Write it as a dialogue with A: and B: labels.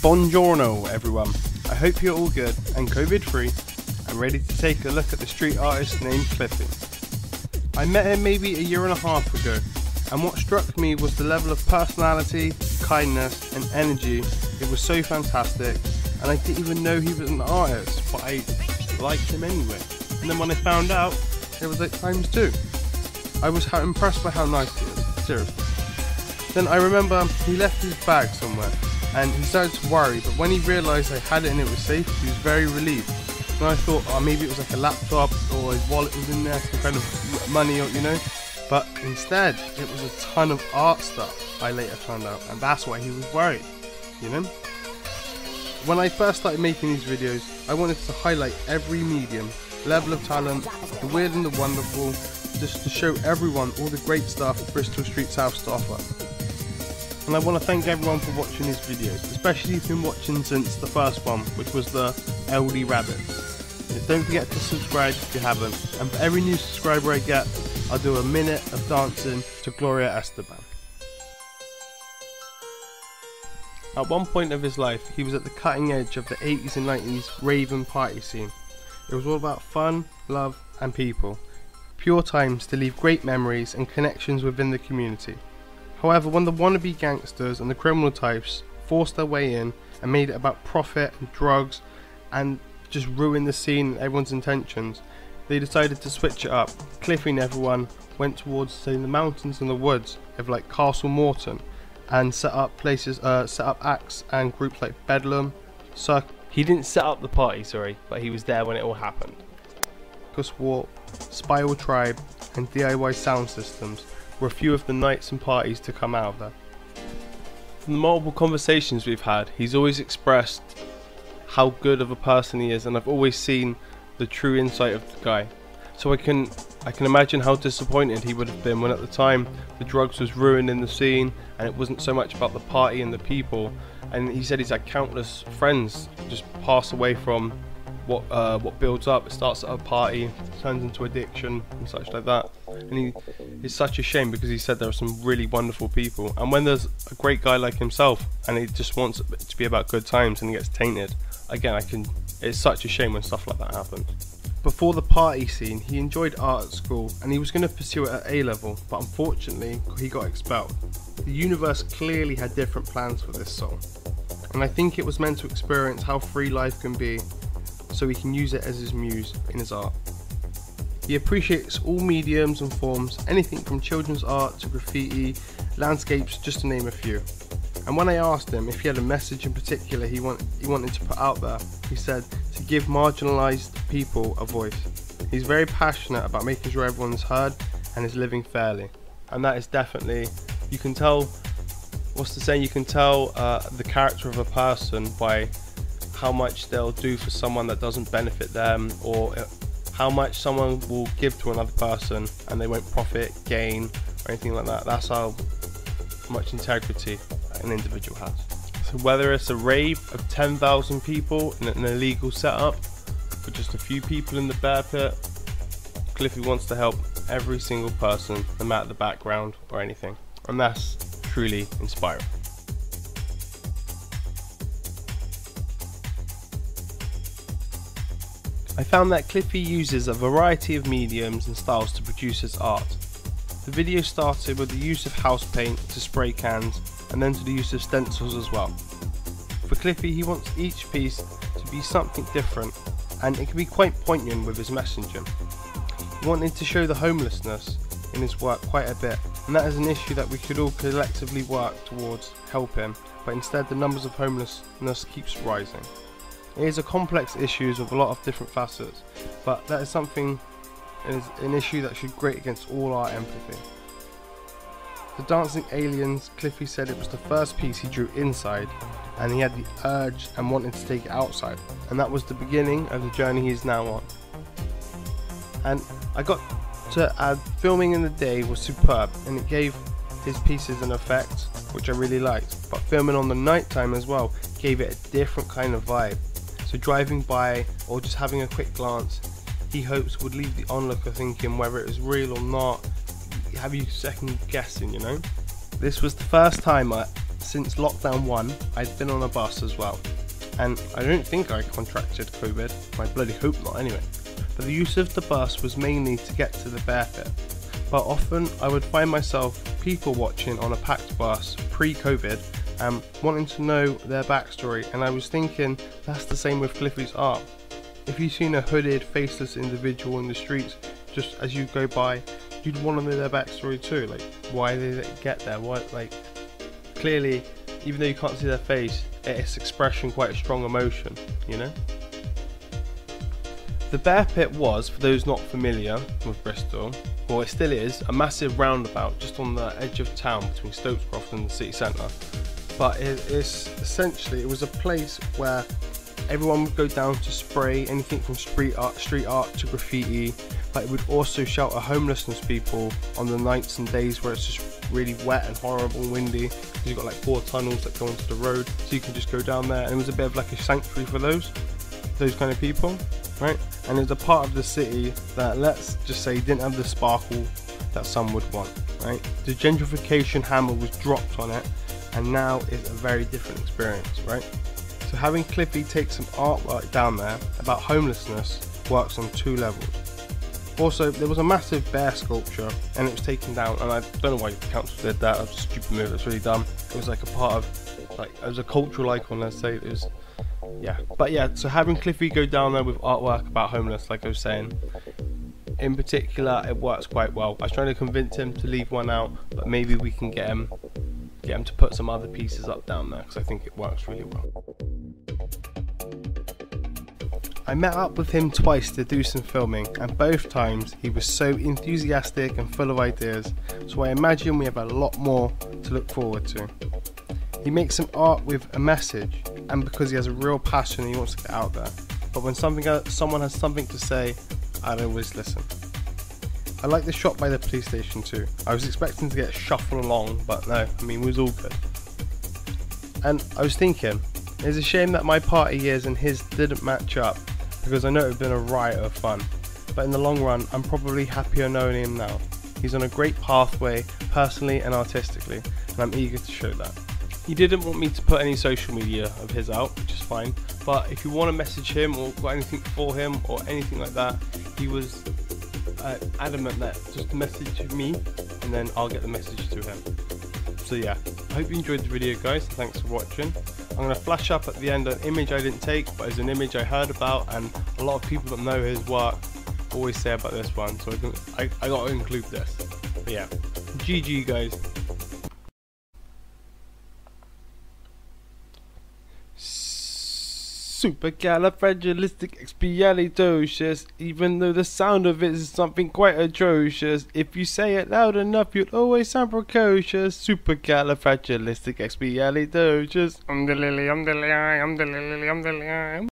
A: Buongiorno everyone, I hope you're all good and COVID free and ready to take a look at the street artist named Cliffy. I met him maybe a year and a half ago, and what struck me was the level of personality, kindness and energy. It was so fantastic, and I didn't even know he was an artist, but I liked him anyway. And then when I found out, it was like times two. I was impressed by how nice he is, seriously. Then I remember he left his bag somewhere, and he started to worry, but when he realised I had it and it was safe, he was very relieved. And I thought, oh, maybe it was like a laptop or his wallet was in there, some kind of money, or you know. But instead, it was a ton of art stuff, I later found out, and that's why he was worried, you know. When I first started making these videos, I wanted to highlight every medium, level of talent, the weird and the wonderful, just to show everyone all the great stuff Bristol Streets has to offer. And I want to thank everyone for watching these videos, especially if you've been watching since the first one, which was the LD Rabbits. Don't forget to subscribe if you haven't, and for every new subscriber I get, I'll do a minute of dancing to Gloria Esteban. At one point of his life, he was at the cutting edge of the 80s and 90s rave and party scene. It was all about fun, love and people. Pure times to leave great memories and connections within the community. However, when the wannabe gangsters and the criminal types forced their way in and made it about profit and drugs and just ruined the scene and everyone's intentions, they decided to switch it up. Cliffy and everyone went towards, say, the mountains and the woods of like Castle Morton, and set up places, set up acts and groups like Bedlam, Circus.
B: He didn't set up the party, sorry, but he was there when it all happened.
A: Walk, Spiral Tribe and DIY sound systems were a few of the nights and parties to come out of there.
B: From the multiple conversations we've had, he's always expressed how good of a person he is, and I've always seen the true insight of the guy. So I can imagine how disappointed he would have been when at the time the drugs was ruining the scene and it wasn't so much about the party and the people. And he said he's had countless friends just pass away from what builds up. It starts at a party, turns into addiction and such like that. And it's such a shame, because he said there are some really wonderful people, and when there's a great guy like himself and he just wants it to be about good times and he gets tainted, again, it's such a shame when stuff like that happens.
A: Before the party scene, he enjoyed art at school and he was going to pursue it at A level, but unfortunately he got expelled. The universe clearly had different plans for this soul, and I think it was meant to experience how free life can be, so he can use it as his muse in his art. He appreciates all mediums and forms, anything from children's art to graffiti, landscapes, just to name a few. And when I asked him if he had a message in particular he wanted to put out there, he said to give marginalised people a voice. He's very passionate about making sure everyone's heard and is living fairly. And that is definitely, you can tell, you can tell the character of a person by how much they'll do for someone that doesn't benefit them, or how much someone will give to another person and they won't profit, gain or anything like that. That's how much integrity an individual has. So whether it's a rave of 10,000 people in an illegal setup or just a few people in the bear pit, Cliffy wants to help every single person, no matter the background or anything, and that's truly inspiring. I found that Cliffy uses a variety of mediums and styles to produce his art. The video started with the use of house paint to spray cans, and then to the use of stencils as well. For Cliffy, he wants each piece to be something different, and it can be quite poignant with his messaging. He wanted to show the homelessness in his work quite a bit, and that is an issue that we could all collectively work towards helping, but instead the numbers of homelessness keeps rising. It is a complex issue with a lot of different facets, but that is something, is an issue that should grate against all our empathy. The dancing aliens, Cliffy said it was the first piece he drew inside, and he had the urge and wanted to take it outside, and that was the beginning of the journey he is now on. And I got to add, filming in the day was superb, and it gave his pieces an effect which I really liked, but filming on the night time as well gave it a different kind of vibe. So driving by or just having a quick glance, he hopes would leave the onlooker thinking whether it was real or not, have you second guessing, you know. This was the first time
B: since lockdown 1, I'd been on a bus as well. And I don't think I contracted COVID, I bloody hope not anyway. But the use of the bus was mainly to get to the bear pit. But often I would find myself people watching on a packed bus pre-COVID and wanting to know their backstory, and I was thinking that's the same with Cliffy's art. If you've seen a hooded, faceless individual in the streets just as you go by, you'd want to know their backstory too, like why did they get there, what, like clearly even though you can't see their face, it's expressing quite a strong emotion, you know? The bear pit was, for those not familiar with Bristol, well it still is, a massive roundabout just on the edge of town between Stokescroft and the city centre. But it was a place where everyone would go down to spray anything from street art to graffiti. But it would also shelter homelessness people on the nights and days where it's just really wet and horrible and windy, because you've got like 4 tunnels that go onto the road, so you can just go down there, and it was a bit of like a sanctuary for those kind of people, right? And it was a part of the city that, let's just say, didn't have the sparkle that some would want, right? The gentrification hammer was dropped on it, and now it's a very different experience, right? So having Cliffy take some artwork down there about homelessness works on 2 levels. Also, there was a massive bear sculpture and it was taken down, and I don't know why the council did that. That was a stupid move. It's really dumb. It was like a part of, like, it was a cultural icon, let's say. It was, yeah. But yeah, so having Cliffy go down there with artwork about homeless, like I was saying, in particular, it works quite well. I was trying to convince him to leave one out, but maybe we can get him to put some other pieces up down there, because I think it works really well. I met up with him twice to do some filming, and both times he was so enthusiastic and full of ideas, so I imagine we have a lot more to look forward to. He makes some art with a message, and because he has a real passion, he wants to get out there. But when someone has something to say, I'd always listen. I like the shot by the police station too. I was expecting to get shuffled along, but no, I mean, it was all good. And I was thinking, it's a shame that my party years and his didn't match up, because I know it would have been a riot of fun. But in the long run, I'm probably happier knowing him now. He's on a great pathway, personally and artistically, and I'm eager to show that. He didn't want me to put any social media of his out, which is fine, but if you want to message him or got anything for him or anything like that, he was adamant that just message me and then I'll get the message to him. So yeah, I hope you enjoyed the video, guys, and thanks for watching. I'm going to flash up at the end an image I didn't take, but it's an image I heard about, and a lot of people that know his work always say about this one, so I got to include this. But yeah, GG, guys. Supercalifragilisticexpialidocious, even though the sound of it is something quite atrocious. If you say it loud enough, you'll always sound precocious. Supercalifragilisticexpialidocious. I'm the lily, I'm the lily, I'm the lily, I'm the lily.